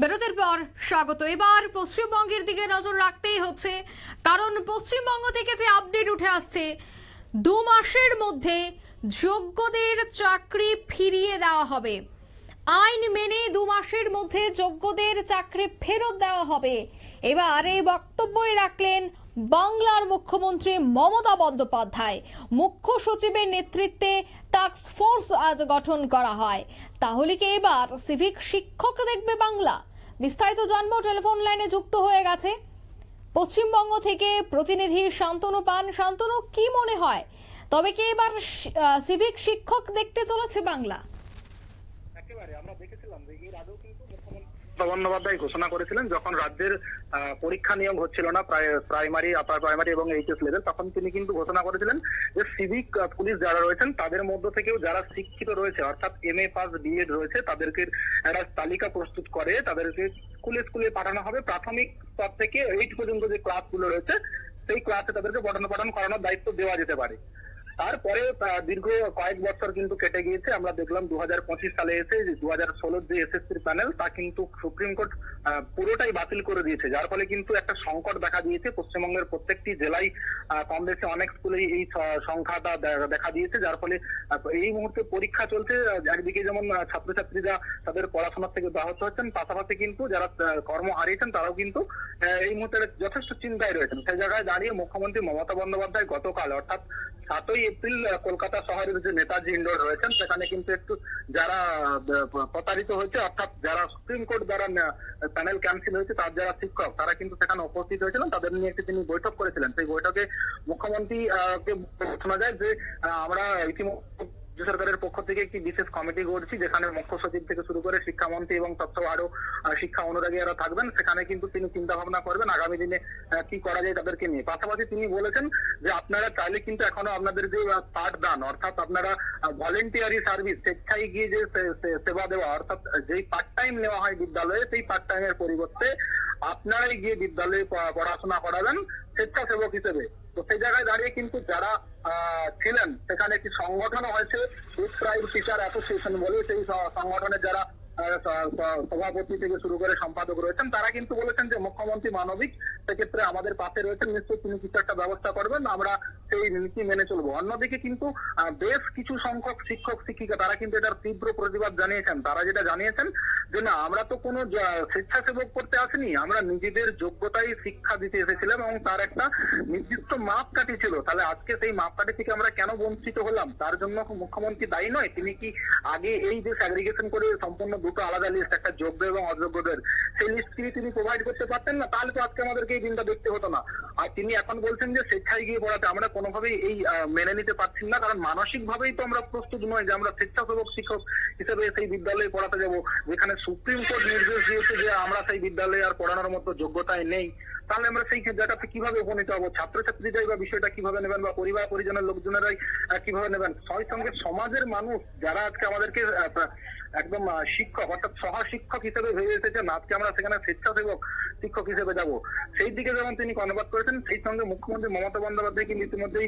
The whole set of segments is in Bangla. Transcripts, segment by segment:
বিরতির পর স্বাগত। এবার পশ্চিমবঙ্গের দিকে নজর রাখতেই হচ্ছে, কারণ পশ্চিমবঙ্গ থেকে যে আপডেট উঠে আসছে 2 মাসের মধ্যে যোগ্যদের চাকরি ফিরিয়ে দেওয়া হবে। আইন মেনে 2 মাসের মধ্যে যোগ্যদের চাকরি ফেরত দেওয়া হবে। এবার এই বক্তব্যই রাখলেন বাংলার মুখ্যমন্ত্রী মমতা বন্দ্যোপাধ্যায়। মুখ্য সচিবের নেতৃত্বে টাস্ক ফোর্স আজ গঠন করা হয়। তাহলে কি এবার সিভিক শিক্ষক দেখবে বাংলা? বিস্তারিত জানবো, টেলিফোন লাইনে যুক্ত হয়ে গেছে পশ্চিমবঙ্গ থেকে প্রতিনিধি শান্তনু পান। শান্তনু, কি মনে হয়, তবে কি এবার সিভিক শিক্ষক দেখতে চলেছে বাংলা? একেবারে আমরা দেখেছিলাম যে এর আগেও কিন্তু মুখ্যমন্ত্রী বন্দ্যোপাধ্যায় ঘোষণা করেছিলেন, যখন রাজ্যের পরীক্ষা নিয়োগ হচ্ছিল না প্রাইমারি, আপার প্রাইমারি এবং এইচএস লেভেল, তখন তিনি কিন্তু ঘোষণা করেছিলেন যে সিভিক পুলিশ যারা রয়েছেন তাদের মধ্য থেকেও যারা শিক্ষিত রয়েছে, অর্থাৎ MA পাস বিএড রয়েছে, তাদেরকে একটা তালিকা প্রস্তুত করে তাদেরকে স্কুলে স্কুলে পাঠানো হবে। প্রাথমিক স্তর থেকে 8 পর্যন্ত যে ক্লাসগুলো রয়েছে সেই ক্লাসে তাদেরকে পঠন পাঠন করানোর দায়িত্ব দেওয়া যেতে পারে। তারপরে দীর্ঘ কয়েক বছর কিন্তু কেটে গিয়েছে। আমরা দেখলাম 2025 সালে এসে 2016 যে এসএসসির প্যানেল তা কিন্তু সুপ্রিম কোর্ট পুরোটাই বাতিল করে দিয়েছে, যার ফলে কিন্তু একটা সংকট দেখা দিয়েছে। পশ্চিমবঙ্গের প্রত্যেকটি জেলায় কম বেশি অনেক স্কুলেই এই সংখ্যাটা দেখা দিয়েছে, যার ফলে এই মুহূর্তে পরীক্ষা চলছে। একদিকে যেমন ছাত্রছাত্রীরা তাদের পড়াশোনার থেকে ব্যাহত হচ্ছেন, পাশাপাশি কিন্তু যারা কর্ম হারিয়েছেন তারাও কিন্তু এই মুহূর্তে যথেষ্ট চিন্তায় রয়েছেন। সেই জায়গায় দাঁড়িয়ে মুখ্যমন্ত্রী মমতা বন্দ্যোপাধ্যায় গতকাল অর্থাৎ 7ই এপ্রিল কলকাতা শহরের যে নেতাজি ইন্ডোর রয়েছেন সেখানে কিন্তু একটু যারা প্রতারিত হয়েছে, অর্থাৎ যারা সুপ্রিম কোর্ট দ্বারা প্যানেল ক্যান্সেল হয়েছে তার যারা শিক্ষক তারা কিন্তু সেখানে উপস্থিত হয়েছিলেন, তাদের নিয়ে একটি তিনি বৈঠক করেছিলেন। সেই বৈঠকে মুখ্যমন্ত্রী কে শোনা যায় যে আমরা ইতিমধ্যে সরকারের পক্ষ থেকে একটি বিশেষ কমিটি করছি, যেখানে মুখ্য সচিব থেকে শুরু করে শিক্ষামন্ত্রী এবং তথ্য আরো শিক্ষা অনুরাগীরা থাকবেন। সেখানে কিন্তু তিনি চিন্তা ভাবনা করবেন আগামী দিনে কি করা যায় তাদেরকে নিয়ে। পাশাপাশি তিনি বলেছেন যে আপনারা চাইলে কিন্তু এখনো আপনাদের যে পাঠদান, অর্থাৎ আপনারা ভলেন্টিয়ারি সার্ভিস, স্বেচ্ছায় গিয়ে যে সেবা দেওয়া, অর্থাৎ যেই পার্ট টাইম নেওয়া হয় বিদ্যালয়ে, সেই পার্ট টাইমের পরিবর্তে আপনারাই গিয়ে বিদ্যালয়ে পড়াশোনা করাবেন স্বেচ্ছাসেবক হিসেবে। তো সেই জায়গায় দাঁড়িয়ে কিন্তু যারা ছিলেন সেখানে একটি সংগঠন হয়েছে প্রাইম টিচার অ্যাসোসিয়েশন বলে, সেই সংগঠনের যারা সভাপতি থেকে শুরু করে সম্পাদক রয়েছেন তারা কিন্তু বলেছেন যে মুখ্যমন্ত্রী মানবিক, সেক্ষেত্রে আমাদের পাশে রয়েছেন, নিশ্চয়ই তিনি কিছু একটা ব্যবস্থা করবেন, আমরা সেই নীতি মেনে চলবো। অন্যদিকে কিন্তু বেশ কিছু সংখ্যক শিক্ষক শিক্ষিকা তারা কিন্তু এটার তীব্র প্রতিবাদ জানিয়েছেন। তারা যেটা জানিয়েছেন যে না, আমরা তো কোনো স্বেচ্ছাসেবক করতে আসিনি, আমরা নিজেদের যোগ্যতায় শিক্ষা দিতে এসেছিলাম এবং তার একটা নির্দিষ্ট মাপকাঠি ছিল। তাহলে আজকে সেই মাপকাঠি থেকে আমরা কেন বঞ্চিত হলাম, তার জন্য মুখ্যমন্ত্রী দায়ী নয়? তিনি কি আগে এই যে স্যাগ্রিগেশন করে সম্পূর্ণ দুটো আলাদা লিস্ট, একটা যোগ্য এবং অযোগ্যদের, সেই লিস্ট কি তিনি প্রোভাইড করতে পারতেন না? তাহলে তো আজকে আমাদেরকে এই দিনটা দেখতে হতো না। আর তিনি এখন বলছেন যে স্বেচ্ছায় গিয়ে পড়াতে, আমরা কোনোভাবেই এই মেনে নিতে পারছি না, কারণ মানসিক ভাবেই তো আমরা প্রস্তুত নয় যে আমরা স্বেচ্ছাসেবক শিক্ষক হিসেবে সেই বিদ্যালয়ে পড়াতে যাব, যেখানে সুপ্রিম কোর্ট নির্দেশ দিয়েছে যে আমরা সেই বিদ্যালয়ে আর পড়ানোর মতো যোগ্যতায় নেই। তাহলে আমরা সেই জায়গাতে কিভাবে উপনীত হবো? ছাত্রছাত্রীরাই বা বিষয়টা কিভাবে নেবেন, বা পরিবার পরিজনের লোকজনেরাই কিভাবে নেবেন? সেই সঙ্গে সমাজের মানুষ যারা আজকে আমাদেরকে একদম শিক্ষক অর্থাৎ সহ শিক্ষক হিসেবে ভেবে এসেছেন, আজকে আমরা সেখানে স্বেচ্ছাসেবক শিক্ষক হিসেবে যাব, সেই দিকে যেমন তিনি কর্ণপাত করেছেন। সেই সঙ্গে মুখ্যমন্ত্রী মমতা বন্দ্যোপাধ্যায় কিন্তু ইতিমধ্যেই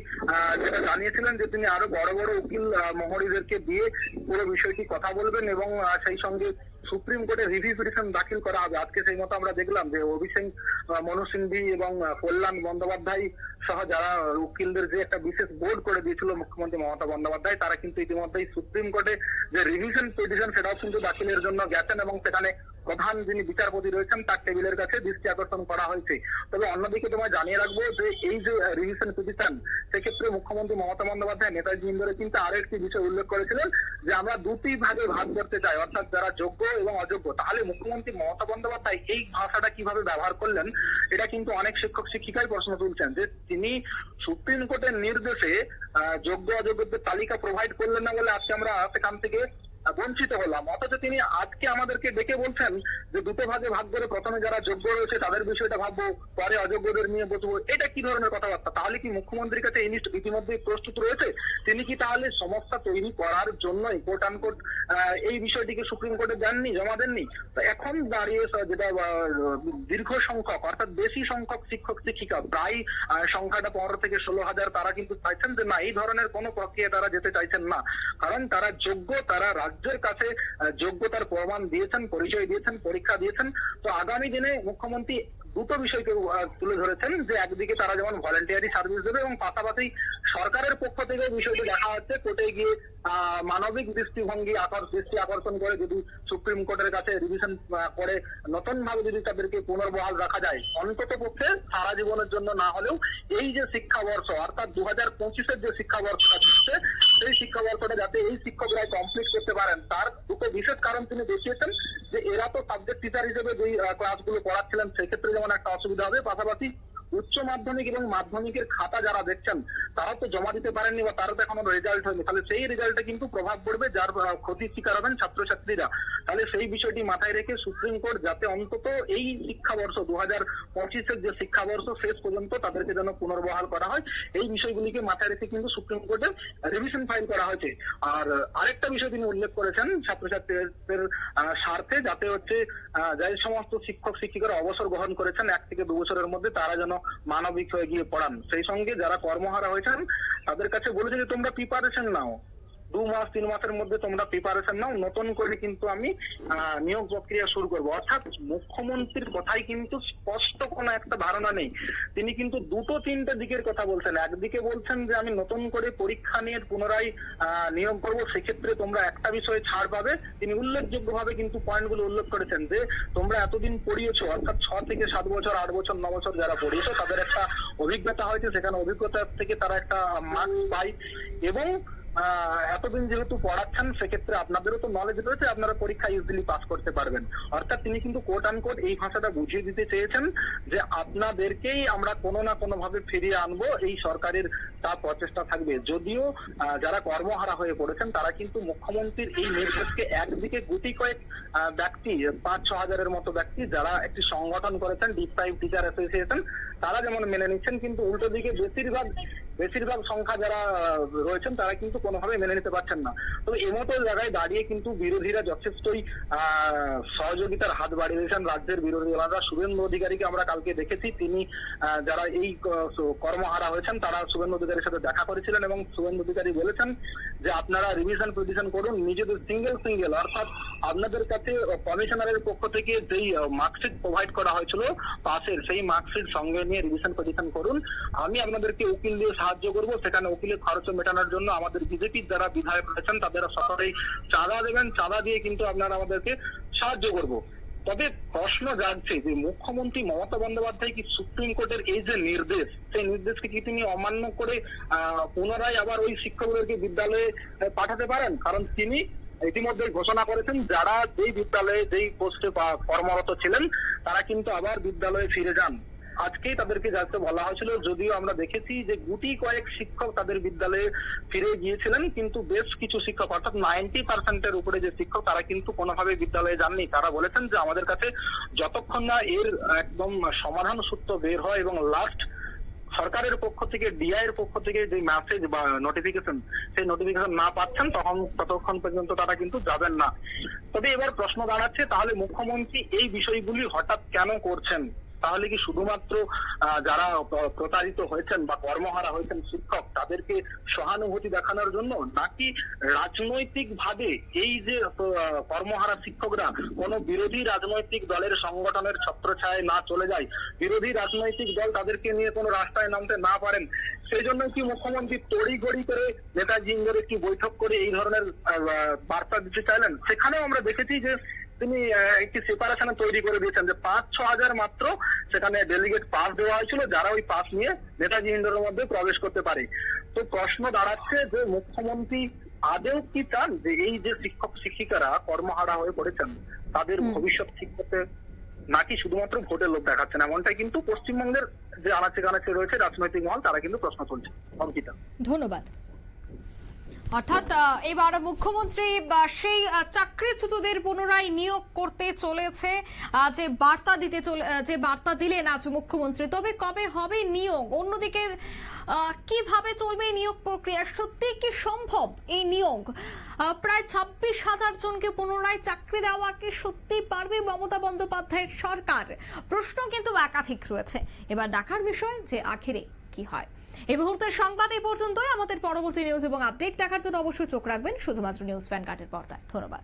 যেটা জানিয়েছিলেন যে তিনি আরো বড় বড় উকিল মহরীদেরকে দিয়ে পুরো বিষয়টি কথা বলবেন এবং সেই সঙ্গে সুপ্রিম কোর্টে রিভিউ পিটিশন দাখিল করা হবে। আজকে সেই মতো আমরা দেখলাম যে অভিষেক মনু সিংভি এবং কল্যাণ বন্দ্যোপাধ্যায় সহ যারা উকিলদের যে একটা বিশেষ বোর্ড করে দিয়েছিল মুখ্যমন্ত্রী মমতা বন্দ্যোপাধ্যায়, তারা কিন্তু ইতিমধ্যেই সুপ্রিম কোর্টে যে রিভিশন পিটিশন সেটাও কিন্তু দাখিলের জন্য গেছেন এবং সেখানে প্রধান যিনি বিচারপতি রয়েছেন তার টেবিলের কাছে দৃষ্টি আকর্ষণ করা হয়েছে। তবে অন্যদিকে তোমায় জানিয়ে রাখবো যে এই যে রিভিশন পিটিশন, সেক্ষেত্রে মুখ্যমন্ত্রী মমতা বন্দ্যোপাধ্যায় নেতাজি ইন্দোরে কিন্তু আরো একটি বিষয় উল্লেখ করেছিলেন যে আমরা দুটি ভাগে ভাগ করতে চাই, অর্থাৎ যারা যোগ্য এবং অযোগ্য। তাহলে মুখ্যমন্ত্রী মমতা বন্দ্যোপাধ্যায় এই ভাষাটা কিভাবে ব্যবহার করলেন, এটা কিন্তু অনেক শিক্ষক শিক্ষিকাই প্রশ্ন তুলছেন যে তিনি সুপ্রিম কোর্টের নির্দেশে যোগ্য অযোগ্যদের তালিকা প্রোভাইড করলেন না বলে আজকে আমরা সেখান থেকে বঞ্চিত হলাম, অথচ তিনি আজকে আমাদেরকে ডেকে বলছেন যে দুটো ভাগে ভাগ করে প্রথমে যারা যোগ্য রয়েছে তাদের বিষয়টা ভাববো, পরে অযোগ্যদের নিয়ে বসবো। এটা কি ধরনের কথাবার্তা? তাহলে কি মুখ্যমন্ত্রীর কাছে এই লিস্ট ইতিমধ্যে প্রস্তুত রয়েছে? তিনি কি তাহলে সমস্যা তৈরি করার জন্যই কোর্ট আনকোর্ট এই বিষয়টিকে সুপ্রিম কোর্টে দেননি, জমা দেননি? তো এখন দাঁড়িয়ে যেটা দীর্ঘ সংখ্যক অর্থাৎ বেশি সংখ্যক শিক্ষক শিক্ষিকা, প্রায় সংখ্যাটা 15 থেকে 16,000, তারা কিন্তু চাইছেন যে না, এই ধরনের কোনো প্রক্রিয়া তারা যেতে চাইছেন না, কারণ তারা যোগ্য, তারা রাজ্যের কাছে যোগ্যতার প্রমাণ দিয়েছেন, পরিচয় দিয়েছেন, পরীক্ষা দিয়েছেন। তো আগামী দিনে মুখ্যমন্ত্রী দুটো বিষয়কে তুলে ধরেছেন, যে একদিকে তারা যেমন ভলেন্টিয়ারি সার্ভিস দেবে এবং পাশাপাশি সরকারের পক্ষ থেকে বিষয়টি দেখা হচ্ছে কোর্টে গিয়ে মানবিক দৃষ্টি আকর্ষণ করে যদি সুপ্রিম কোর্টের কাছে রিভিশন করে নতুন ভাবে যদি তাদেরকে পুনর্বহাল রাখা যায়, অন্তত পক্ষে সারা জীবনের জন্য না হলেও এই যে শিক্ষাবর্ষ অর্থাৎ 2025-এর যে শিক্ষাবর্ষটা চলছে সেই শিক্ষাবর্ষটা যাতে এই শিক্ষকরা কমপ্লিট করতে পারেন, তার দুটো বিশেষ কারণ তিনি দেখিয়েছেন। যে এরা তো সাবজেক্ট টিচার হিসেবে যেই ক্লাসগুলো পড়াচ্ছিলেন সেক্ষেত্রে যেমন একটা অসুবিধা হবে, পাশাপাশি উচ্চ মাধ্যমিক এবং মাধ্যমিকের খাতা যারা দেখছেন তারা তো জমা দিতে পারেননি বা তারা তো এখনো রেজাল্ট হয়নি, তাহলে সেই রেজাল্টে কিন্তু প্রভাব পড়বে, যার ক্ষতির শিকার হবেন ছাত্রছাত্রীরা। তাহলে সেই বিষয়টি মাথায় রেখে সুপ্রিম কোর্ট যাতে অন্তত এই শিক্ষাবর্ষ 2025-এর যে শিক্ষাবর্ষ শেষ পর্যন্ত তাদেরকে যেন পুনর্বহাল করা হয়, এই বিষয়গুলিকে মাথায় রেখে কিন্তু সুপ্রিম কোর্টে রিভিশন ফাইল করা হয়েছে। আর আরেকটা বিষয় তিনি উল্লেখ করেছেন ছাত্রছাত্রীদের স্বার্থে, যাতে হচ্ছে যে সমস্ত শিক্ষক শিক্ষিকারা অবসর গ্রহণ করেছেন 1 থেকে 2 বছরের মধ্যে তারা যেন মানবিক হয়ে গিয়ে পড়ান। সেই সঙ্গে যারা কর্মহারা হয়েছেন তাদের কাছে বলেছে যে তোমরা প্রিপারেশন নাও, 2 মাস 3 মাসের মধ্যে তোমরা প্রিপারেশন নাও, নতুন করে কিন্তু আমি নিয়োগ প্রক্রিয়া শুরু করবো। অর্থাৎ মুখ্যমন্ত্রীর কথাই কিন্তু স্পষ্ট কোনো একটা ধারণা নেই, তিনি কিন্তু 2-3টে দিকের কথা বলছেন। একদিকে বলছেন যে আমি নতুন করে পরীক্ষা নিয়ে পুনরায় নিয়োগ করবো, সেক্ষেত্রে তোমরা একটা বিষয়ে ছাড় পাবে। তিনি উল্লেখযোগ্যভাবে কিন্তু পয়েন্টগুলো উল্লেখ করেছেন যে তোমরা এতদিন পড়িয়েছো, অর্থাৎ 6 থেকে 7 বছর 8 বছর 9 বছর যারা পড়িয়েছো তাদের একটা অভিজ্ঞতা হয়েছে, সেখানে অভিজ্ঞতা থেকে তারা একটা মার্কস পায় এবং এতদিন যেহেতু পড়াচ্ছেন সেক্ষেত্রে আপনাদেরও তো নলেজ রয়েছে, আপনারা পরীক্ষা ইজিলি পাস করতে পারবেন। অর্থাৎ তিনি কিন্তু কোট আনকোট এই ভাষাটা বুঝিয়ে দিতে চেয়েছেন যে আপনাদেরকেই আমরা কোনো না কোনো ভাবে ফিরিয়ে আনবো, এই সরকারের তা প্রচেষ্টা থাকবে। যদিও যারা কর্মহারা হয়ে পড়েছেন তারা কিন্তু মুখ্যমন্ত্রীর এই নির্দেশকে একদিকে গুটি কয়েক ব্যক্তি 5-6 হাজারের মতো ব্যক্তি যারা একটি সংগঠন করেছেন ডিপ্রাইভড টিচার অ্যাসোসিয়েশন, তারা যেমন মেনে নিচ্ছেন, কিন্তু উল্টো দিকে বেশিরভাগ সংখ্যা যারা রয়েছেন তারা কিন্তু কোনোভাবে মেনে নিতে পারছেন না। তো এমতো জায়গায় দাঁড়িয়ে কিন্তু বিরোধীরা যথেষ্টই সহযোগিতার হাত বাড়িয়ে দিয়েছেন। রাজ্যের বিরোধী দলরা শুভেন্দু অধিকারীকে আমরা কালকে দেখেছি, তিনি যারা এই কর্মহারা হয়েছেন তারা শুভেন্দু অধিকারীর সাথে দেখা করেছিলেন এবং শুভেন্দু অধিকারী বলেছেন যে আপনারা রিভিশন পিটিশন করুন, নিজেদের সিঙ্গেল অর্থাৎ আপনাদের কাছে কমিশনারের পক্ষ থেকে যেই মার্কশিট প্রোভাইড করা হয়েছিল পাসের, সেই মার্কশিট সঙ্গে নিয়ে রিভিশন পিটিশন করুন। আমি আপনাদেরকে উকিল দিয়ে সাহায্য করবো, সেখানে উকিলের খরচ মেটানোর জন্য আমাদের বিজেপির যারা বিধায়ক রয়েছেন তাদের সকলেই চাঁদা দেবেন, চাঁদা দিয়ে কিন্তু আপনারা আমাদেরকে সাহায্য করবো। তবে প্রশ্ন জাগছে যে মুখ্যমন্ত্রী মমতা বন্দ্যোপাধ্যায় কি সুপ্রিম কোর্টের এই যে নির্দেশ, সেই নির্দেশকে কি তিনি অমান্য করে পুনরায় আবার ওই শিক্ষকদেরকে বিদ্যালয়ে পাঠাতে পারেন? কারণ তিনি ইতিমধ্যে ঘোষণা করেছেন যারা যেই বিদ্যালয়ে যেই পোস্টে কর্মরত ছিলেন তারা কিন্তু আবার বিদ্যালয়ে ফিরে যান। আজকেই তাদেরকে যাতে বলা হয়েছিল, যদিও আমরা দেখেছি যে গুটি কয়েক শিক্ষক তাদের বিদ্যালয়ে ফিরে গিয়েছিলেন, কিন্তু বেশ কিছু শিক্ষক অর্থাৎ 90% উপরে যে শিক্ষক তারা কিন্তু কোনোভাবে বিদ্যালয়ে যাননি। তারা বলেছেন যে আমাদের কাছে যতক্ষণ না এর একদম সমাধান সূত্র বের হয় এবং লাস্ট সরকারের পক্ষ থেকে ডিআই এর পক্ষ থেকে যে মেসেজ বা নোটিফিকেশন, সেই নোটিফিকেশন না পাচ্ছেন ততক্ষণ পর্যন্ত তারা কিন্তু যাবেন না। তবে এবার প্রশ্ন দাঁড়াচ্ছে, তাহলে মুখ্যমন্ত্রী এই বিষয়গুলি হঠাৎ কেন করছেন? তাহলে কি শুধুমাত্র যারা প্রতারিত হয়েছেন বা কর্মহারা হয়েছেন শিক্ষক তাদেরকে সহানুভূতি দেখানোর জন্য, নাকি রাজনৈতিক ভাবে এই যে কর্মহারা শিক্ষকরা কোনো বিরোধী রাজনৈতিক দলের সংগঠনের ছত্রছায়ায় না চলে যায়, বিরোধী রাজনৈতিক দল তাদেরকে নিয়ে কোনো রাস্তায় নামতে না পারেন, সেই জন্য কি মুখ্যমন্ত্রী তড়িঘড়ি করে নেতাজি ইন্দ্রের একটি বৈঠক করে এই ধরনের বার্তা দিতে চাইলেন? সেখানেও আমরা দেখেছি যে তিনি একটি সেপারেশন তৈরি করে দিয়েছেন যে 5-6 হাজার মাত্র সেখানে ডেলিগেট পাস দেওয়া হয়েছিল, যারা ওই পাস নিয়ে নেতাজি ইন্ডোরের মধ্যে প্রবেশ করতে পারে। তো প্রশ্ন দাঁড়াচ্ছে যে মুখ্যমন্ত্রী আদেও কি চান যে এই যে শিক্ষক শিক্ষিকারা কর্মহারা হয়ে পড়েছেন তাদের ভবিষ্যৎ ঠিক করতে, নাকি শুধুমাত্র ভোটের লোক দেখাচ্ছেন? এমনটাই কিন্তু পশ্চিমবঙ্গের যে আনাচে কানাচে রয়েছে রাজনৈতিক মহল তারা কিন্তু প্রশ্ন তুলছে। অঙ্কিতা, ধন্যবাদ। অর্থাৎ এবার মুখ্যমন্ত্রী সেই চাকরিচ্যুতদের পুনরায় নিয়োগ করতে চলেছে, যে বার্তা দিলেন আজ মুখ্যমন্ত্রী। তবে কবে হবে নিয়োগ, অন্যদিকে কিভাবে চলবে নিয়োগ প্রক্রিয়া, সত্যি কি সম্ভব এই নিয়োগ? প্রায় 26,000 জনকে পুনরায় চাকরি দেওয়া কি সত্যি পারবে মমতা বন্দ্যোপাধ্যায়ের সরকার? প্রশ্ন কিন্তু একাধিক রয়েছে, এবার দেখার বিষয় যে আখেরে কি হয়। এই মুহূর্তের সংবাদ এই পর্যন্তই। আমাদের পরবর্তী নিউজ এবং আপডেট দেখার জন্য অবশ্যই চোখ রাখবেন শুধুমাত্র নিউজ ভ্যানগার্ডের পর্দায়। ধন্যবাদ।